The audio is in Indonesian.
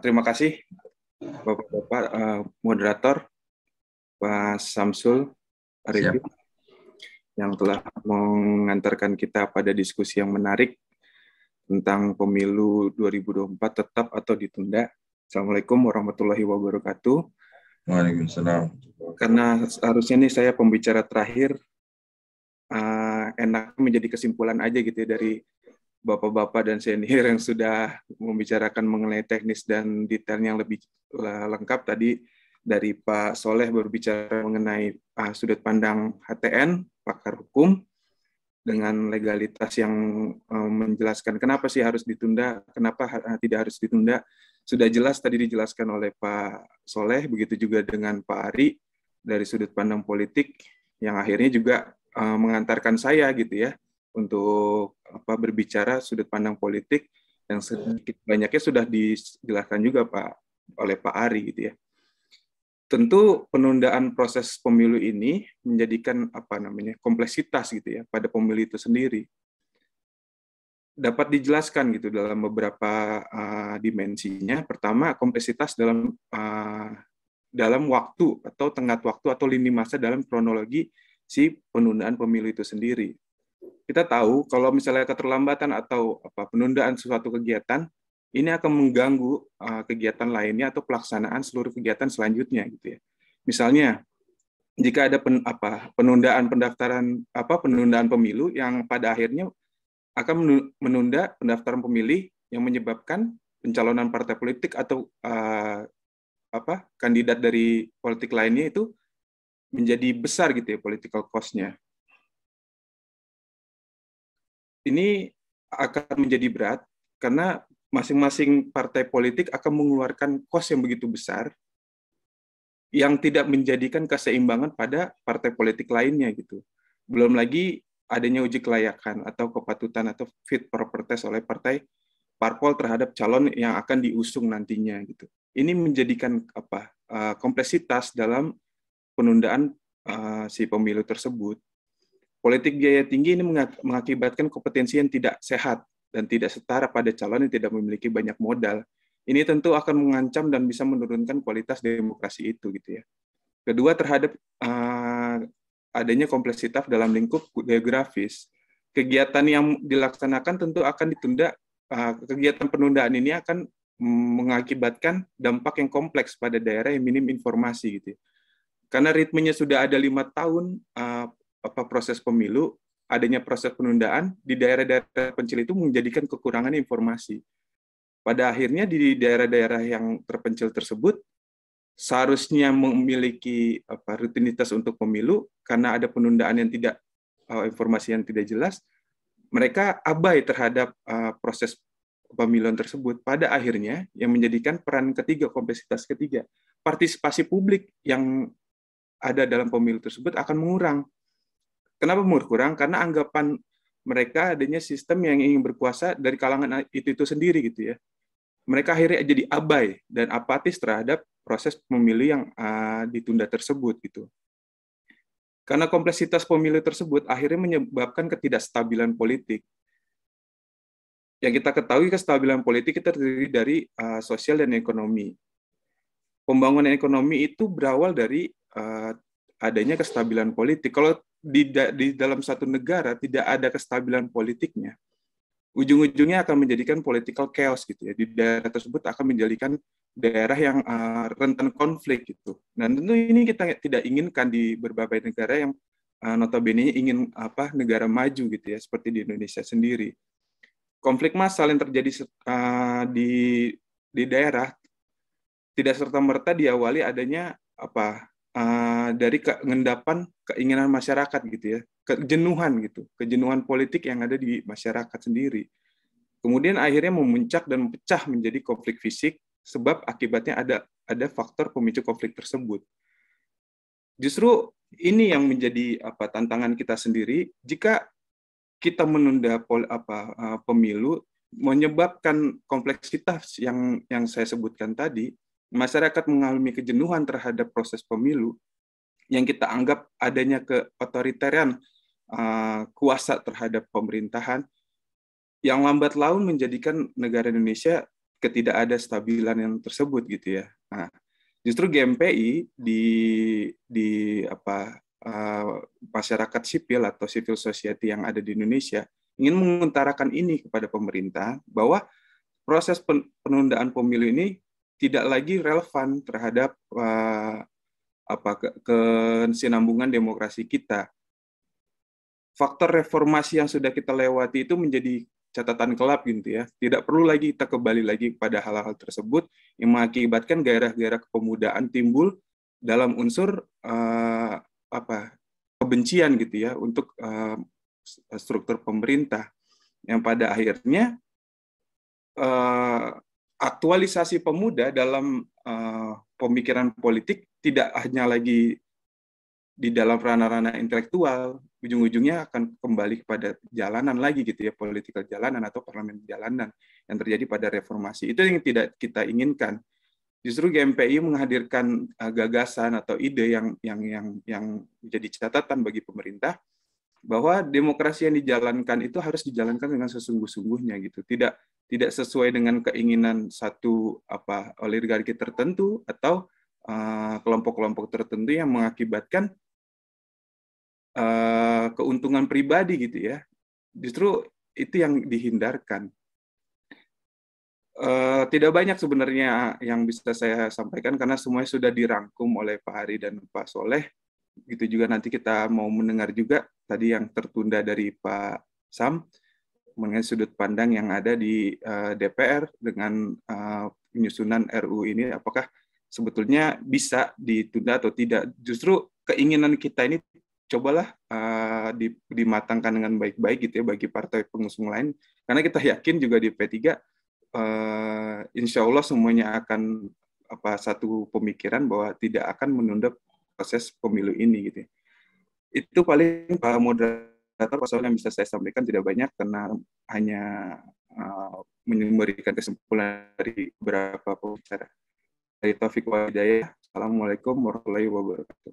Terima kasih Bapak-Bapak moderator, Pak Samsul Arifin, yang telah mengantarkan kita pada diskusi yang menarik tentang pemilu 2024 tetap atau ditunda. Assalamualaikum warahmatullahi wabarakatuh. Waalaikumsalam. Karena seharusnya nih saya pembicara terakhir, enak menjadi kesimpulan aja gitu ya dari Bapak-bapak dan senior yang sudah membicarakan mengenai teknis dan detail yang lebih lengkap. Tadi dari Pak Soleh berbicara mengenai sudut pandang HTN, pakar hukum, dengan legalitas yang menjelaskan kenapa sih harus ditunda, kenapa tidak harus ditunda. Sudah jelas tadi dijelaskan oleh Pak Soleh, begitu juga dengan Pak Ari dari sudut pandang politik, yang akhirnya juga mengantarkan saya gitu ya, untuk berbicara sudut pandang politik yang sedikit banyaknya sudah dijelaskan juga oleh Pak Ari gitu ya. Tentu penundaan proses pemilu ini menjadikan kompleksitas gitu ya pada pemilu itu sendiri. Dapat dijelaskan gitu dalam beberapa dimensinya. Pertama, kompleksitas dalam waktu atau tenggat waktu atau lini masa dalam kronologi si penundaan pemilu itu sendiri. Kita tahu kalau misalnya keterlambatan atau penundaan suatu kegiatan, ini akan mengganggu kegiatan lainnya atau pelaksanaan seluruh kegiatan selanjutnya gitu ya. Misalnya jika ada penundaan penundaan pemilu yang pada akhirnya akan menunda pendaftaran pemilih yang menyebabkan pencalonan partai politik atau kandidat dari politik lainnya itu menjadi besar gitu ya political cost-nya. Ini akan menjadi berat karena masing-masing partai politik akan mengeluarkan kos yang begitu besar yang tidak menjadikan keseimbangan pada partai politik lainnya gitu. Belum lagi adanya uji kelayakan atau kepatutan atau fit proper test oleh partai parpol terhadap calon yang akan diusung nantinya gitu. Ini menjadikan kompleksitas dalam penundaan si pemilu tersebut. Politik biaya tinggi ini mengakibatkan kompetensi yang tidak sehat dan tidak setara pada calon yang tidak memiliki banyak modal. Ini tentu akan mengancam dan bisa menurunkan kualitas demokrasi itu gitu ya. Kedua, terhadap adanya kompleksitas dalam lingkup geografis. Kegiatan yang dilaksanakan tentu akan ditunda. Kegiatan penundaan ini akan mengakibatkan dampak yang kompleks pada daerah yang minim informasi gitu ya. Karena ritmenya sudah ada 5 tahun proses pemilu, adanya proses penundaan di daerah-daerah pencil itu menjadikan kekurangan informasi. Pada akhirnya di daerah-daerah yang terpencil tersebut seharusnya memiliki rutinitas untuk pemilu, karena ada penundaan yang tidak informasi yang tidak jelas, mereka abai terhadap proses pemiluan tersebut. Pada akhirnya yang menjadikan peran ketiga, kompleksitas ketiga, partisipasi publik yang ada dalam pemilu tersebut akan mengurang. Kenapa berkurang? Karena anggapan mereka adanya sistem yang ingin berkuasa dari kalangan itu sendiri gitu ya. Mereka akhirnya jadi abai dan apatis terhadap proses pemilu yang ditunda tersebut gitu. Karena kompleksitas pemilu tersebut akhirnya menyebabkan ketidakstabilan politik. Yang kita ketahui, kestabilan politik itu terdiri dari sosial dan ekonomi. Pembangunan ekonomi itu berawal dari adanya kestabilan politik. Kalau di dalam satu negara tidak ada kestabilan politiknya, ujung-ujungnya akan menjadikan political chaos gitu ya. Di daerah tersebut akan menjadikan daerah yang rentan konflik gitu. Nah, tentu ini kita tidak inginkan di berbagai negara yang notabene ingin negara maju gitu ya, seperti di Indonesia sendiri. Konflik massal yang terjadi di daerah tidak serta-merta diawali adanya dari keendapan keinginan masyarakat gitu ya, kejenuhan politik yang ada di masyarakat sendiri. Kemudian akhirnya memuncak dan pecah menjadi konflik fisik, sebab akibatnya ada faktor pemicu konflik tersebut. Justru ini yang menjadi tantangan kita sendiri jika kita menunda pemilu, menyebabkan kompleksitas yang saya sebutkan tadi. Masyarakat mengalami kejenuhan terhadap proses pemilu yang kita anggap adanya keotoritarian kuasa terhadap pemerintahan yang lambat laun menjadikan negara Indonesia ketidakada stabilan yang tersebut gitu ya. Nah, justru GMPI di masyarakat sipil atau civil society yang ada di Indonesia ingin mengutarakan ini kepada pemerintah bahwa proses penundaan pemilu ini tidak lagi relevan terhadap kesinambungan demokrasi kita. Faktor reformasi yang sudah kita lewati itu menjadi catatan kelab gitu ya. Tidak perlu lagi kita kembali lagi pada hal-hal tersebut yang mengakibatkan gairah-gairah kepemudaan timbul dalam unsur kebencian gitu ya untuk struktur pemerintah yang pada akhirnya aktualisasi pemuda dalam pemikiran politik tidak hanya lagi di dalam ranah-ranah intelektual, ujung-ujungnya akan kembali kepada jalanan lagi gitu ya, politikal jalanan atau parlemen jalanan yang terjadi pada reformasi. Itu yang tidak kita inginkan. Justru GMPI menghadirkan gagasan atau ide yang menjadi catatan bagi pemerintah bahwa demokrasi yang dijalankan itu harus dijalankan dengan sesungguh-sungguhnya gitu. Tidak sesuai dengan keinginan satu oligarki tertentu atau kelompok-kelompok tertentu yang mengakibatkan keuntungan pribadi gitu ya. Justru itu yang dihindarkan. Tidak banyak sebenarnya yang bisa saya sampaikan karena semuanya sudah dirangkum oleh Pak Hari dan Pak Soleh. Gitu juga nanti kita mau mendengar juga tadi yang tertunda dari Pak Sam mengenai sudut pandang yang ada di DPR dengan penyusunan RUU ini, apakah sebetulnya bisa ditunda atau tidak. Justru keinginan kita ini cobalah dimatangkan dengan baik-baik gitu ya bagi partai pengusung lain, karena kita yakin juga di P3 insya Allah semuanya akan satu pemikiran bahwa tidak akan menunda proses pemilu ini gitu. Itu paling Pak Moderator soal yang bisa saya sampaikan, tidak banyak karena hanya memberikan kesimpulan dari beberapa pembicara. Dari Taufik wa Hidayah. Assalamualaikum warahmatullahi wabarakatuh.